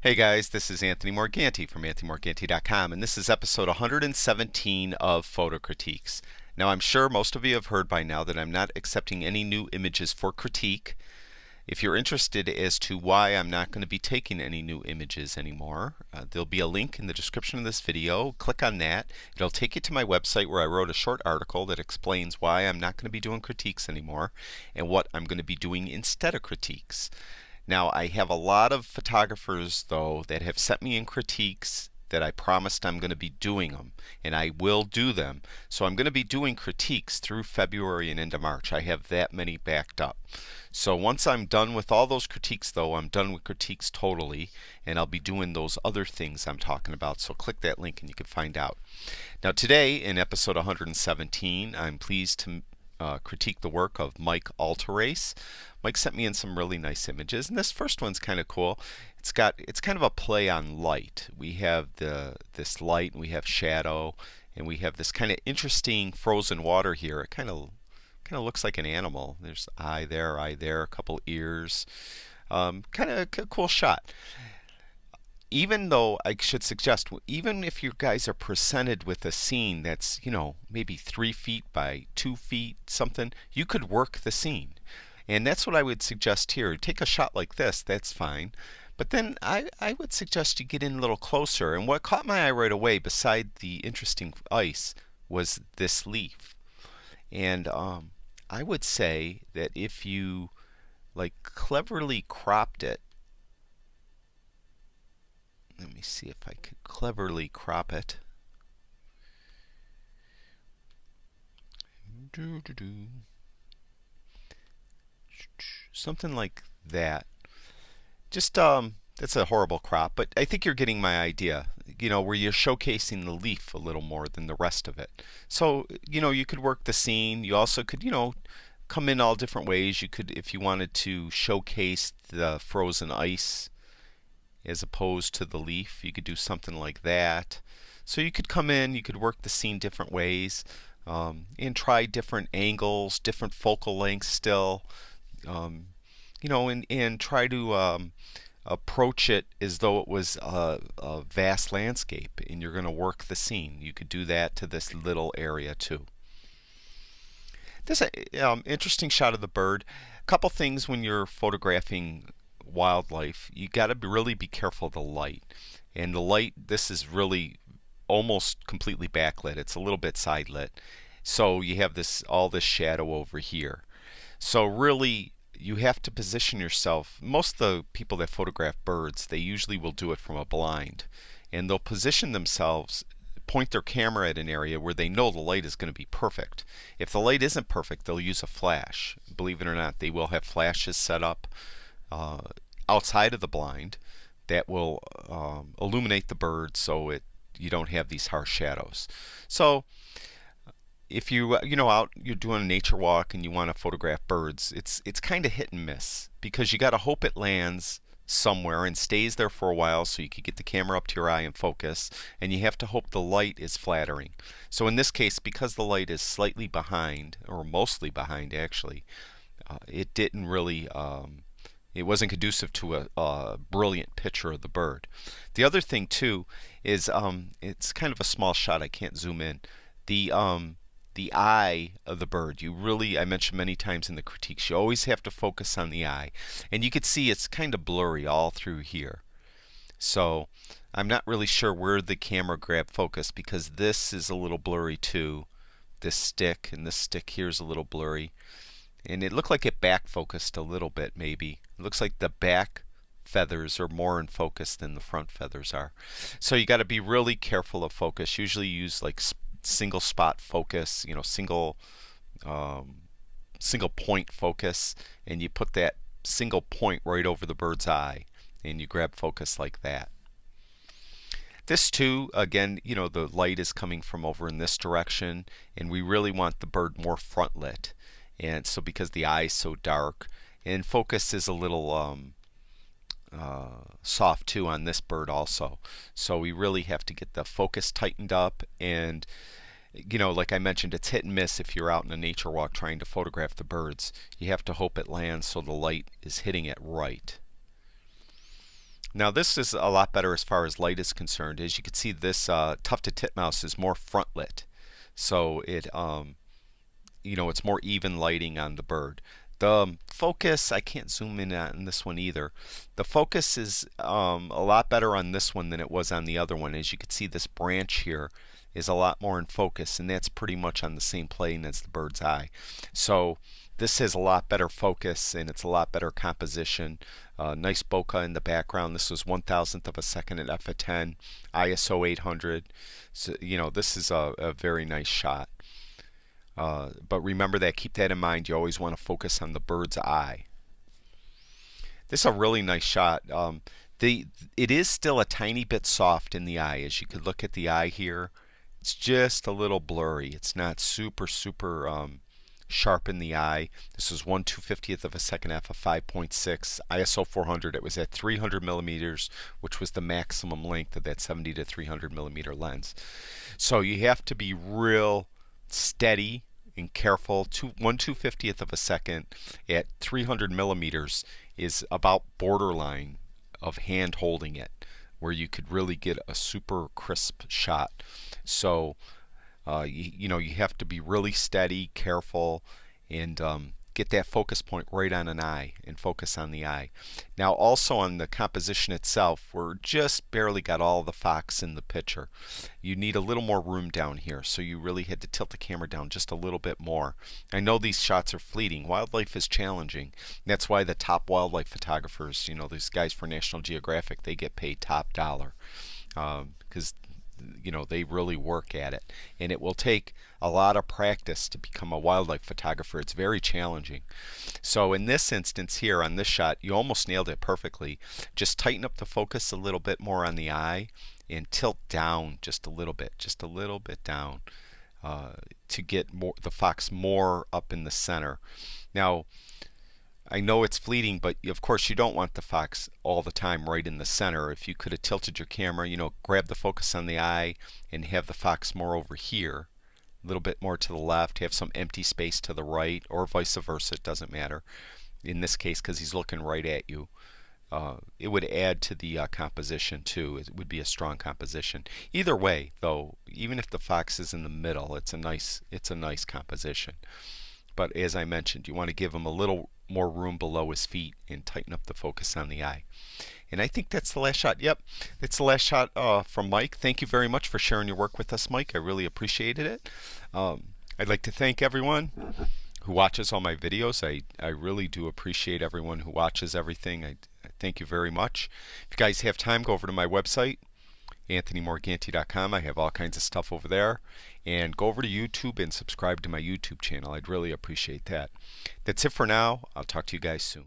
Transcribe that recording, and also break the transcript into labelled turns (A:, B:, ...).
A: Hey guys, this is Anthony Morganti from anthonymorganti.com, and this is episode 117 of Photo Critiques. Now, I'm sure most of you have heard by now that I'm not accepting any new images for critique. If you're interested as to why I'm not going to be taking any new images anymore, there'll be a link in the description of this video. Click on that. It'll take you to my website where I wrote a short article that explains why I'm not going to be doing critiques anymore and what I'm going to be doing instead of critiques. Now, I have a lot of photographers, though, that have sent me in critiques that I promised I'm going to be doing them, and I will do them. So I'm going to be doing critiques through February and into March. I have that many backed up. So once I'm done with all those critiques, though, I'm done with critiques totally, and I'll be doing those other things I'm talking about. So click that link and you can find out. Now, today, in episode 117, I'm pleased to critique the work of Mike Altarace. Mike sent me in some really nice images, and this first one's kind of cool. It's kind of a play on light. We have this light, and we have shadow, and we have this kind of interesting frozen water here. It kind of looks like an animal. There's eye there, a couple ears. Kind of a cool shot. Even though I should suggest, even if you guys are presented with a scene that's, maybe 3 feet by 2 feet, something, you could work the scene. And that's what I would suggest here. Take a shot like this, that's fine. But then I would suggest you get in a little closer. And what caught my eye right away, beside the interesting ice, was this leaf. And I would say that if you cleverly cropped it, let me see if I could cleverly crop it. Something like that. Just that's a horrible crop, but I think you're getting my idea. Where you're showcasing the leaf a little more than the rest of it. So, you could work the scene. You also could, come in all different ways. You could, if you wanted to showcase the frozen ice as opposed to the leaf, you could do something like that. So you could come in, you could work the scene different ways, and try different angles, different focal lengths still, and try to approach it as though it was a vast landscape and you're going to work the scene. You could do that to this little area too. This interesting shot of the bird. A couple things when you're photographing wildlife, you got to really be careful of the light. And the light, this is really almost completely backlit. It's a little bit side lit. So you have all this shadow over here. So really, you have to position yourself. Most of the people that photograph birds, they usually will do it from a blind. And they'll position themselves, point their camera at an area where they know the light is going to be perfect. If the light isn't perfect, they'll use a flash. Believe it or not, they will have flashes set up outside of the blind that will illuminate the bird so you don't have these harsh shadows. So if you're doing a nature walk and you want to photograph birds, it's kind of hit and miss, because you got to hope it lands somewhere and stays there for a while so you can get the camera up to your eye and focus, and you have to hope the light is flattering. So in this case, because the light is slightly behind, or mostly behind actually, it didn't really it wasn't conducive to a brilliant picture of the bird. The other thing too is it's kind of a small shot. I can't zoom in. The eye of the bird. I mentioned many times in the critiques, you always have to focus on the eye. And you can see it's kind of blurry all through here. So I'm not really sure where the camera grabbed focus, because this is a little blurry too. This stick, and this stick here is a little blurry. And it looked like it back focused a little bit maybe. It looks like the back feathers are more in focus than the front feathers are. So you got to be really careful of focus. Usually use single spot focus, single point focus, and you put that single point right over the bird's eye and you grab focus like that. This too, again, the light is coming from over in this direction, and we really want the bird more front lit. And so because the eye is so dark, and focus is a little soft too on this bird also. So we really have to get the focus tightened up, and like I mentioned, it's hit and miss if you're out in a nature walk trying to photograph the birds. You have to hope it lands so the light is hitting it right. Now this is a lot better as far as light is concerned. As you can see, this tufted titmouse is more front lit, so it's more even lighting on the bird. The focus, I can't zoom in on this one either. The focus is a lot better on this one than it was on the other one. As you can see, this branch here is a lot more in focus, and that's pretty much on the same plane as the bird's eye. So this has a lot better focus, and it's a lot better composition. Nice bokeh in the background. This was 1,000th of a second at f/10, ISO 800. So this is a very nice shot. But remember that, keep that in mind. You always want to focus on the bird's eye. This is a really nice shot. It is still a tiny bit soft in the eye. As you could look at the eye here, it's just a little blurry. It's not super sharp in the eye. This was 1/250th of a second f of 5.6, ISO 400. It was at 300 millimeters, which was the maximum length of that 70 to 300 millimeter lens. So you have to be real steady and careful. 1/250th of a second at 300 millimeters is about borderline of hand holding it, where you could really get a super crisp shot. So you have to be really steady, careful, and get that focus point right on an eye and focus on the eye. Now also on the composition itself, we're just barely got all the fox in the picture. You need a little more room down here, so you really had to tilt the camera down just a little bit more. I know these shots are fleeting. Wildlife is challenging. That's why the top wildlife photographers, these guys for National Geographic, they get paid top dollar, because they really work at it, and it will take a lot of practice to become a wildlife photographer. It's very challenging. So in this instance here on this shot, you almost nailed it perfectly. Just tighten up the focus a little bit more on the eye and tilt down just a little bit down, to get the fox more up in the center. Now I know it's fleeting, but of course you don't want the fox all the time right in the center. If you could have tilted your camera, grab the focus on the eye and have the fox more over here, a little bit more to the left, have some empty space to the right, or vice versa, it doesn't matter. In this case, because he's looking right at you, it would add to the composition too. It would be a strong composition. Either way, though, even if the fox is in the middle, it's a nice composition. But as I mentioned, you want to give him a little more room below his feet and tighten up the focus on the eye. And I think that's the last shot. Yep, it's the last shot from Mike. Thank you very much for sharing your work with us, Mike. I really appreciated it. I'd like to thank everyone who watches all my videos. I really do appreciate everyone who watches everything. I thank you very much. If you guys have time, go over to my website, AnthonyMorganti.com. I have all kinds of stuff over there. And go over to YouTube and subscribe to my YouTube channel. I'd really appreciate that. That's it for now. I'll talk to you guys soon.